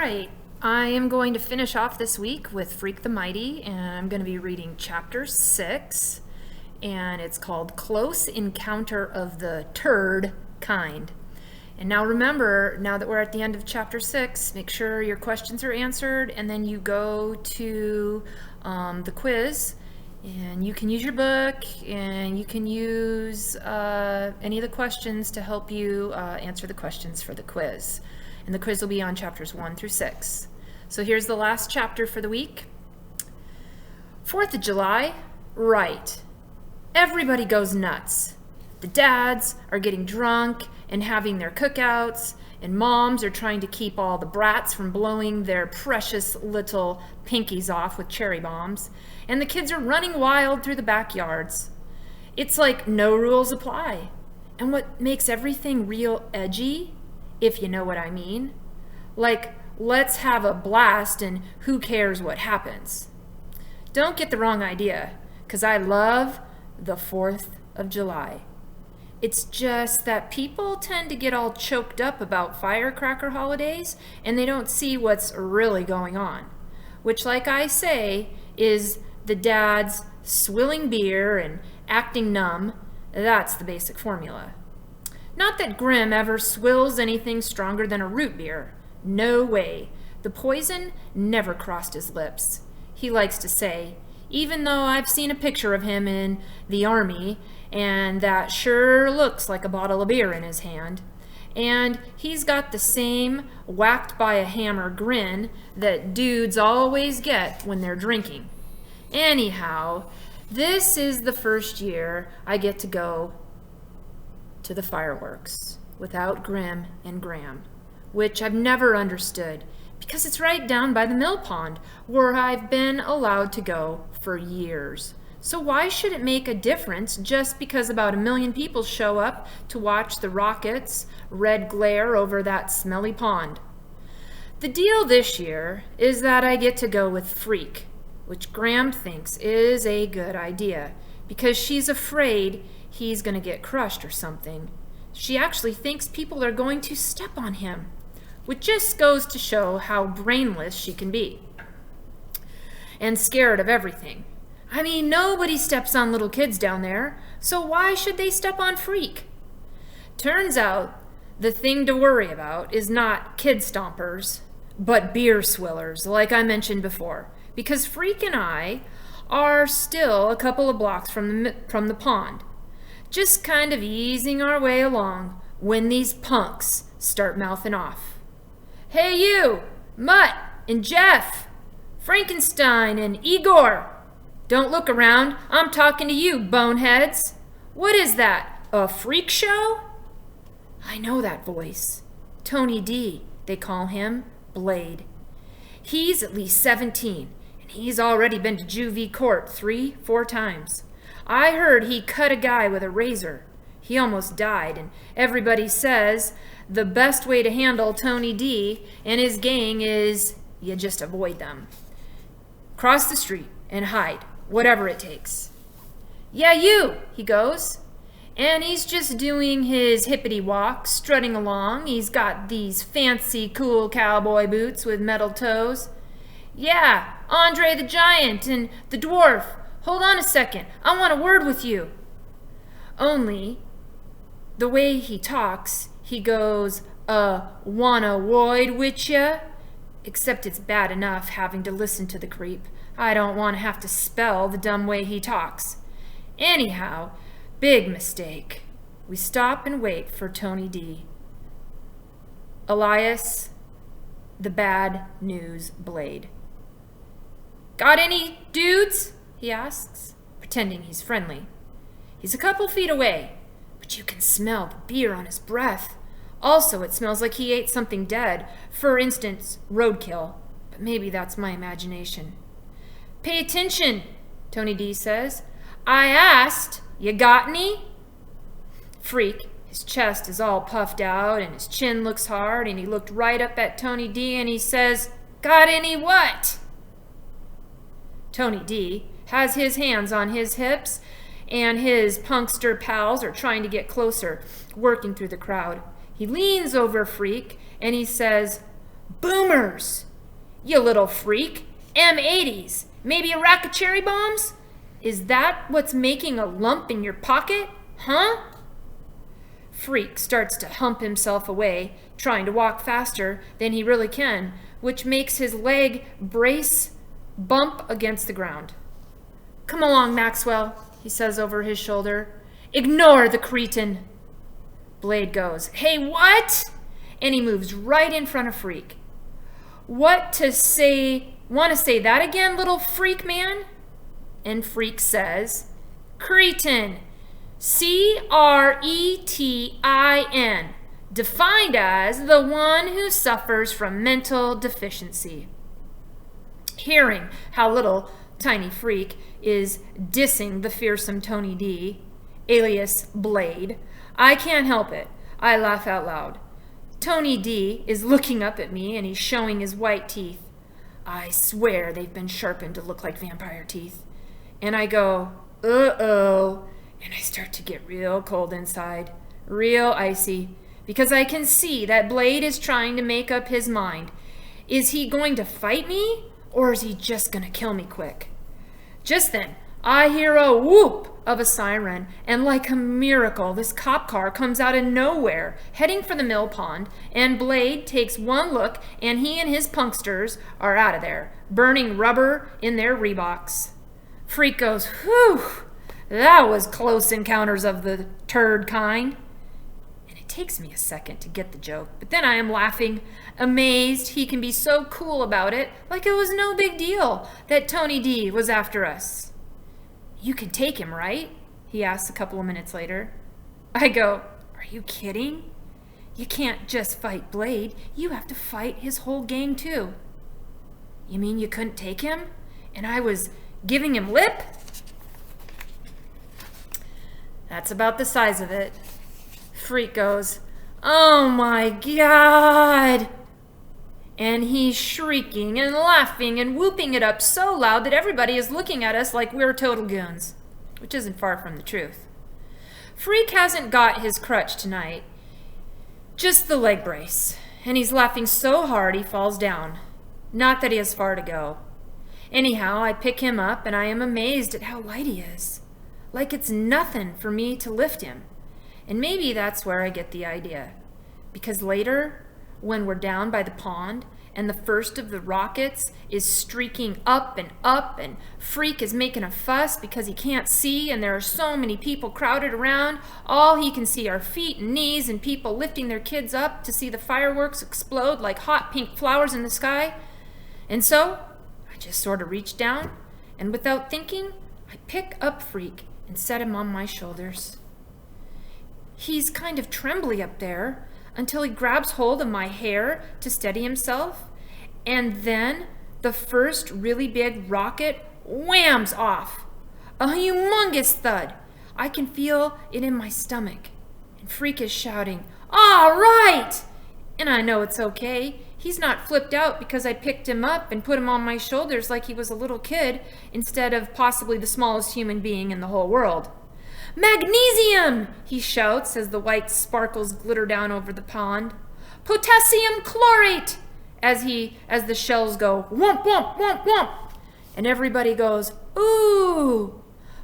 right. I am going to finish off this week with Freak the Mighty, and I'm going to be reading chapter 6, and it's called Close Encounter of the Turd Kind. And now remember, now that we're at the end of chapter 6, make sure your questions are answered, and then you go to the quiz, and you can use your book, and you can use any of the questions to help you answer the questions for the quiz. And the quiz will be on chapters 1 through 6. So here's the last chapter for the week. 4th of July, right. Everybody goes nuts. The dads are getting drunk and having their cookouts, and moms are trying to keep all the brats from blowing their precious little pinkies off with cherry bombs, and the kids are running wild through the backyards. It's like no rules apply. And what makes everything real edgy, if you know what I mean, like, let's have a blast and who cares what happens. Don't get the wrong idea, because I love the 4th of July. It's just that people tend to get all choked up about firecracker holidays and they don't see what's really going on, which, like I say, is the dads swilling beer and acting numb. That's the basic formula. Not that Grim ever swills anything stronger than a root beer. No way. The poison never crossed his lips. He likes to say, even though I've seen a picture of him in the army, and that sure looks like a bottle of beer in his hand. And he's got the same whacked by a hammer grin that dudes always get when they're drinking. Anyhow, this is the first year I get to go to the fireworks without Grim and Graham, which I've never understood because it's right down by the mill pond where I've been allowed to go for years. So why should it make a difference just because about 1 million people show up to watch the rockets red glare over that smelly pond? The deal this year is that I get to go with Freak, which Graham thinks is a good idea because she's afraid he's going to get crushed or something. She actually thinks people are going to step on him, which just goes to show how brainless she can be and scared of everything. I mean, nobody steps on little kids down there, so why should they step on Freak? Turns out the thing to worry about is not kid stompers, but beer swillers, like I mentioned before, because Freak and I are still a couple of blocks from the pond, just kind of easing our way along when these punks start mouthing off. Hey you, Mutt and Jeff, Frankenstein and Igor. Don't look around, I'm talking to you, boneheads. What is that, a freak show? I know that voice. Tony D, they call him, Blade. He's at least 17, and he's already been to juvie court 3-4 times. I heard he cut a guy with a razor. He almost died, and everybody says the best way to handle Tony D and his gang is you just avoid them. Cross the street and hide, whatever it takes. Yeah, you, he goes. And he's just doing his hippity walk, strutting along. He's got these fancy, cool cowboy boots with metal toes. Yeah, Andre the Giant and the Dwarf. Hold on a second, I want a word with you. Only, the way he talks, he goes, wanna woid wit ya? Except it's bad enough having to listen to the creep. I don't want to have to spell the dumb way he talks. Anyhow, big mistake. We stop and wait for Tony D. Elias, the bad news Blade. Got any dudes? He asks, pretending he's friendly. He's a couple feet away, but you can smell the beer on his breath. Also, it smells like he ate something dead. For instance, roadkill. But maybe that's my imagination. Pay attention, Tony D says. I asked, you got any? Freak, his chest is all puffed out and his chin looks hard, and he looked right up at Tony D and he says, got any what? Tony D has his hands on his hips and his punkster pals are trying to get closer, working through the crowd. He leans over Freak and he says, Boomers! You little freak. M80s. Maybe a rack of cherry bombs? Is that what's making a lump in your pocket? Huh? Freak starts to hump himself away, trying to walk faster than he really can, which makes his leg bump against the ground. Come along, Maxwell, he says over his shoulder. Ignore the cretin. Blade goes, Hey, what? And he moves right in front of Freak. Want to say that again, little freak man? And Freak says, Cretin. C-R-E-T-I-N. Defined as the one who suffers from mental deficiency. Hearing how little tiny Freak is dissing the fearsome Tony D, alias Blade, I can't help it. I laugh out loud. Tony D is looking up at me and he's showing his white teeth. I swear they've been sharpened to look like vampire teeth. And I go, uh-oh, and I start to get real cold inside, real icy, because I can see that Blade is trying to make up his mind. Is he going to fight me, or is he just going to kill me quick? Just then, I hear a whoop of a siren, and like a miracle, this cop car comes out of nowhere, heading for the mill pond, and Blade takes one look, and he and his punksters are out of there, burning rubber in their Reeboks. Freak goes, Whew, that was close encounters of the turd kind. And it takes me a second to get the joke, but then I am laughing, amazed he can be so cool about it, like it was no big deal that Tony D was after us. You can take him, right? He asks a couple of minutes later. I go, Are you kidding? You can't just fight Blade. You have to fight his whole gang too. You mean you couldn't take him? And I was giving him lip? That's about the size of it. Freak goes, Oh my God! And he's shrieking and laughing and whooping it up so loud that everybody is looking at us like we're total goons, which isn't far from the truth. Freak hasn't got his crutch tonight, just the leg brace, and he's laughing so hard he falls down. Not that he has far to go. Anyhow, I pick him up and I am amazed at how light he is. Like it's nothing for me to lift him. And maybe that's where I get the idea. Because later, when we're down by the pond and the first of the rockets is streaking up and Freak is making a fuss because he can't see and there are so many people crowded around, all he can see are feet and knees and people lifting their kids up to see the fireworks explode like hot pink flowers in the sky. And so, I just sort of reach down and without thinking, I pick up Freak and set him on my shoulders. He's kind of trembly up there until he grabs hold of my hair to steady himself, and then the first really big rocket whams off. A humongous thud. I can feel it in my stomach. And Freak is shouting, All right! And I know it's okay. He's not flipped out because I picked him up and put him on my shoulders like he was a little kid instead of possibly the smallest human being in the whole world. Magnesium! He shouts as the white sparkles glitter down over the pond. Potassium chlorate! As the shells go whomp, whomp, whomp, whomp. And everybody goes, Ooh!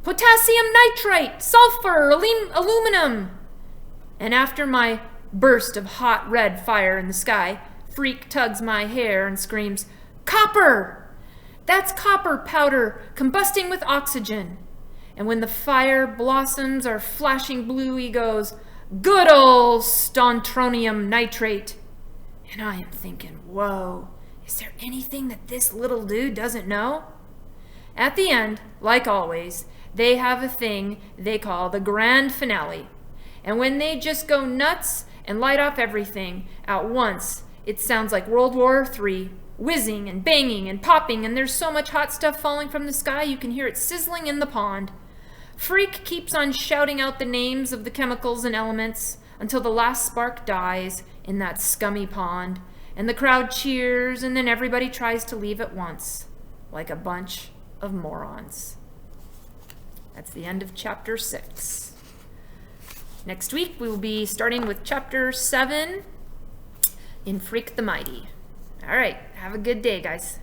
Potassium nitrate! Sulfur! Aluminum! And after my burst of hot red fire in the sky, Freak tugs my hair and screams, Copper! That's copper powder combusting with oxygen. And when the fire blossoms are flashing blue, he goes, Good old strontium nitrate. And I am thinking, whoa, is there anything that this little dude doesn't know? At the end, like always, they have a thing they call the grand finale. And when they just go nuts and light off everything at once, it sounds like World War III, whizzing and banging and popping, and there's so much hot stuff falling from the sky you can hear it sizzling in the pond. Freak keeps on shouting out the names of the chemicals and elements until the last spark dies in that scummy pond, and the crowd cheers, and then everybody tries to leave at once, like a bunch of morons. That's the end of chapter 6. Next week we will be starting with chapter 7 in Freak the Mighty. All right. Have a good day, guys.